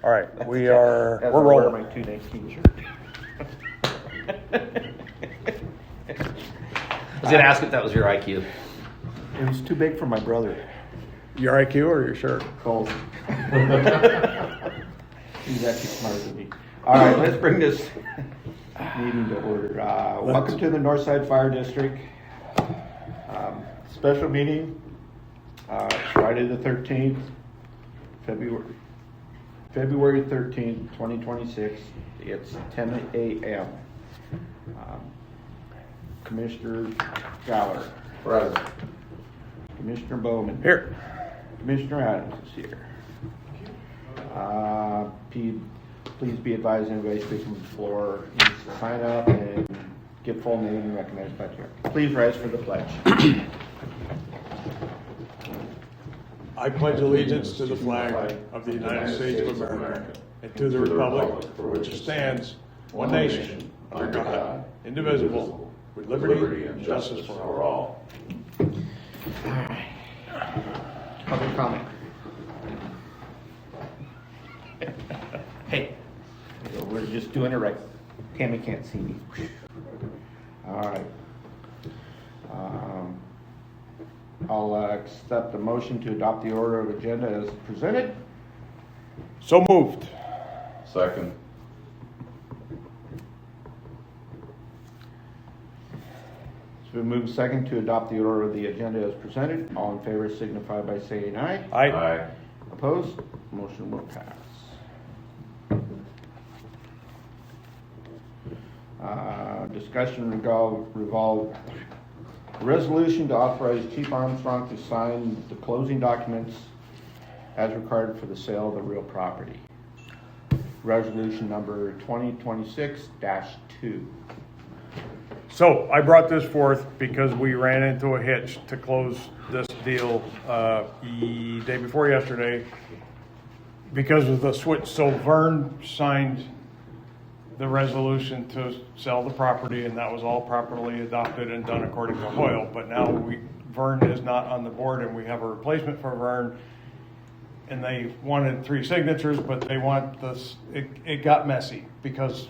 All right, we're As I wear rolling. my 2 nice t-shirt. I was gonna ask if that was your IQ. It was too big for my brother. Your IQ or your shirt? Cold. He's actually smarter than me. All right, let's bring this meeting to order. Welcome to the Northside Fire District. Special meeting, Friday the 13th, February 13th, 2026. It's 10 a.m. Commissioner Galler. Present. Commissioner Bowman. Here. Commissioner Adams is here. Please be advised, anybody speaking from the floor needs to sign up and give full name and recognized by chair. Please rise for the pledge. I pledge allegiance to the flag of the United States of America and to the republic for which it stands, one nation, under God, indivisible, with liberty and justice for all. Public comment. Hey, we're just doing it right. Tammy can't see me. All right. I'll accept the motion to adopt the order of agenda as presented. So moved. Second. It's been moved second to adopt the order of the agenda as presented. All in favor signify by saying aye. Aye. Opposed? Motion will pass. Discussion revolve resolution to authorize Chief Armstrong to sign the closing documents as required for the sale of the real property. Resolution number 2026-2. So I brought this forth because we ran into a hitch to close this deal the day before yesterday because of the switch. So Vern signed the resolution to sell the property, and that was all properly adopted and done according to Hoyle. But now Vern is not on the board, and we have a replacement for Vern. And they wanted 3 signatures, but they want this. It got messy because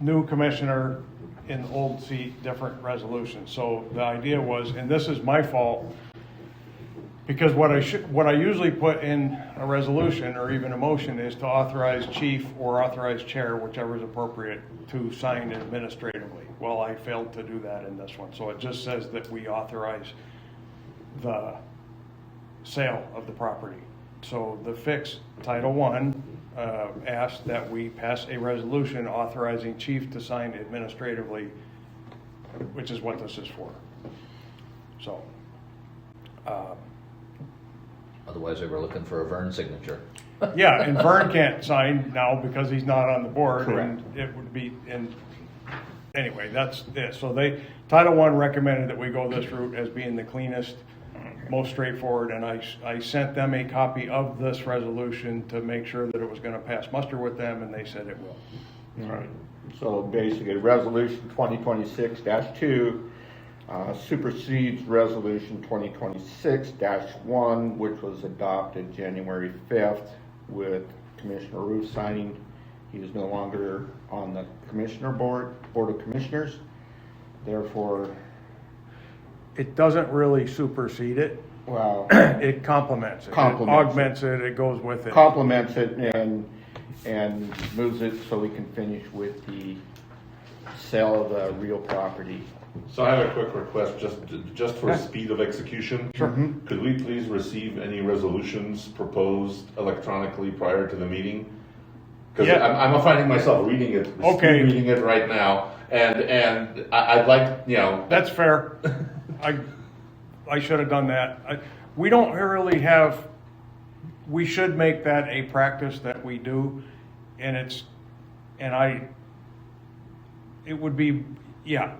new commissioner in old seat, different resolution. So the idea was, and this is my fault, because what I usually put in a resolution or even a motion is to authorize chief or authorize chair, whichever is appropriate, to sign administratively. Well, I failed to do that in this one. So it just says that we authorize the sale of the property. So the fix, Title I, asked that we pass a resolution authorizing chief to sign administratively, which is what this is for. So, Otherwise, they were looking for a Vern signature. yeah, and Vern can't sign now because he's not on the board. Correct. And it would be, and anyway, that's it. So Title I recommended that we go this route as being the cleanest, most straightforward, and I sent them a copy of this resolution to make sure that it was going to pass muster with them, and they said it will. All right. So basically, Resolution 2026-2 supersedes Resolution 2026-1, which was adopted January 5th with Commissioner Roof signing. He is no longer on the Commissioner Board of Commissioners. Therefore, It doesn't really supersede it. well, It complements it. Complements It augments it. It goes with it. complements it and moves it so we can finish with the sale of the real property. So I have a quick request, just for speed of execution. Sure. Could we please receive any resolutions proposed electronically prior to the meeting? Because Yeah. I'm finding myself reading it, Okay. reading it right now, and I'd like, That's fair. I should have done that. We don't really have, we should make that a practice that we do, and it would be, yeah,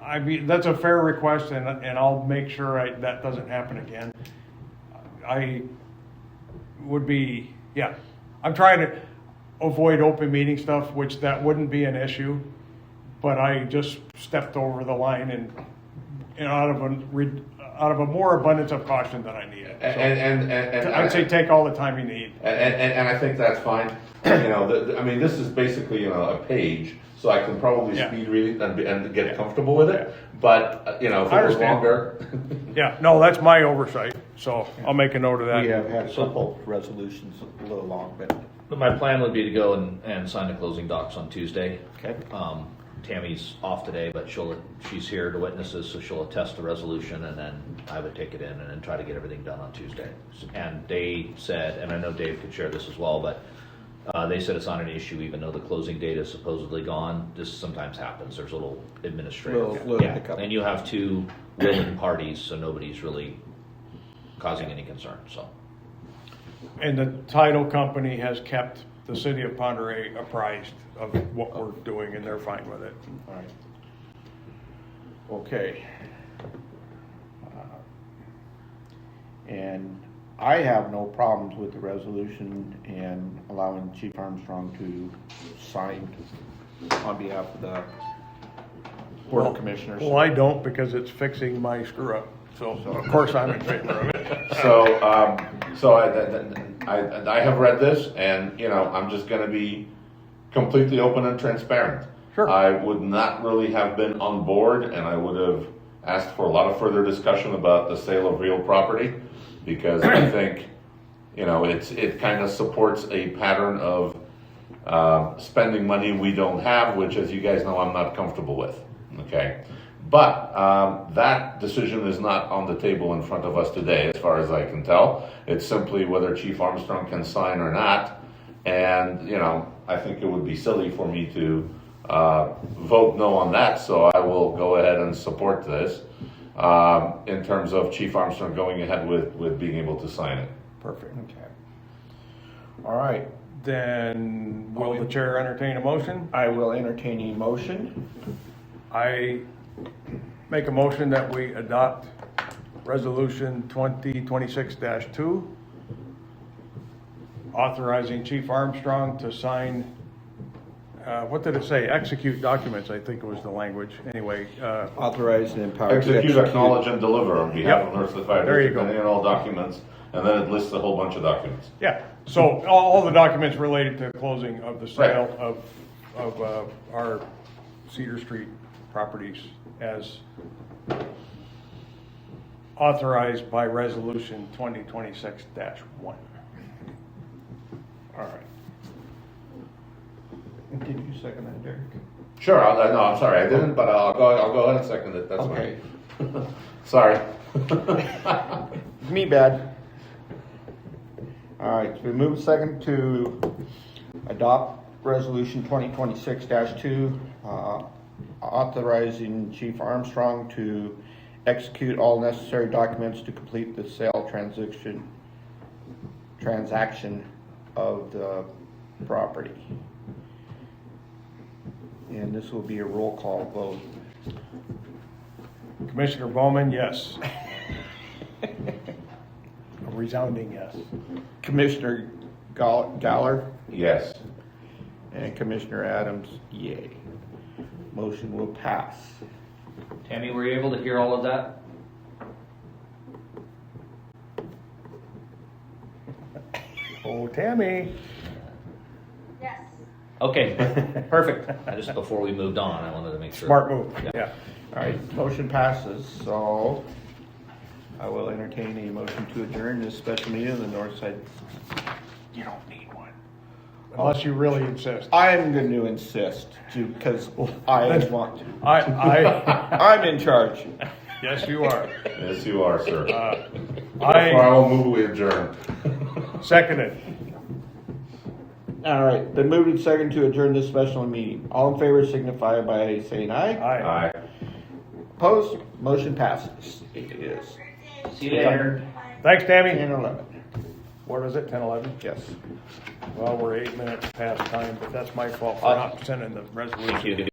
that's a fair request, and I'll make sure that doesn't happen again. I would be, yeah, I'm trying to avoid open meeting stuff, which that wouldn't be an issue, but I just stepped over the line and out of a more abundance of caution than I needed. So and I'd say take all the time you need. And I think that's fine. I mean, this is basically, a page, so I can probably Yeah. speed read it and get comfortable with it. But, if I it was understand. longer. Yeah, no, that's my oversight, so I'll make a note of that. We have had a couple resolutions a little long, but, But my plan would be to go and sign the closing docs on Tuesday. okay. Tammy's off today, but she's here to witnesses, so she'll attest the resolution, and then I would take it in and then try to get everything done on Tuesday. And they said, and I know Dave could share this as well, but they said it's not an issue, even though the closing date is supposedly gone. This sometimes happens. There's a little administrative. Little Yeah, hiccup. and you have two willing parties, so nobody's really causing any concern. So And the title company has kept the city of Ponderay apprised of what we're doing, and they're fine with it. All right. Okay. And I have no problems with the resolution and allowing Chief Armstrong to sign on behalf of the Board of Commissioners. Well, I don't, because it's fixing my screw up, so of course I'm in favor of it. So I have read this, and, I'm just gonna be completely open and transparent. Sure. I would not really have been on board, and I would have asked for a lot of further discussion about the sale of real property, because I think, it kind of supports a pattern of spending money we don't have, which, as you guys know, I'm not comfortable with, okay? But that decision is not on the table in front of us today, as far as I can tell. It's simply whether Chief Armstrong can sign or not. And, I think it would be silly for me to vote no on that, so I will go ahead and support this in terms of Chief Armstrong going ahead with being able to sign it. Perfect. Okay. All right. Then will the chair entertain a motion? I will entertain a motion. I make a motion that we adopt Resolution 2026-2, authorizing Chief Armstrong to sign, what did it say? Execute documents, I think it was the language. Anyway, Authorized and empowered to Execute, acknowledge, and deliver on behalf Yep. of Northside Fire There you District, go. and all documents, and then it lists a whole bunch of documents. yeah, so all the documents related to closing of the sale of our Cedar Street properties as authorized by Resolution 2026-1. All right. Did you second that, Derek? Sure, no, I'm sorry, I didn't, but I'll go ahead and second it, that's Okay. fine. Sorry. Me bad. All right, so we move second to adopt resolution 2026-2, authorizing Chief Armstrong to execute all necessary documents to complete the sale transaction of the property. And this will be a roll call vote. Commissioner Bowman, yes. A resounding yes. Commissioner Galler Yes. and Commissioner Adams, yay. Motion will pass. Tammy, were you able to hear all of that? Oh, Tammy. Yes. Okay, perfect. Just before we moved on, I wanted to make sure. Smart move, yeah. All right, motion passes, so I will entertain a motion to adjourn this special meeting of the Northside. You don't need one. Unless you really insist. I'm going to insist to, because I want to. I, I'm in charge. yes, you are. Yes, you are, sir. Therefore, I I will move we adjourn. seconded. All right, been moved and second to adjourn this special meeting. All in favor signify by saying aye. Aye. Aye. Opposed? Motion passes. It is See you later. Thanks, Tammy. 10:11. What is it, 10:11? Yes. Well, we're 8 minutes past time, but that's my fault for not sending the resolution. Thank you.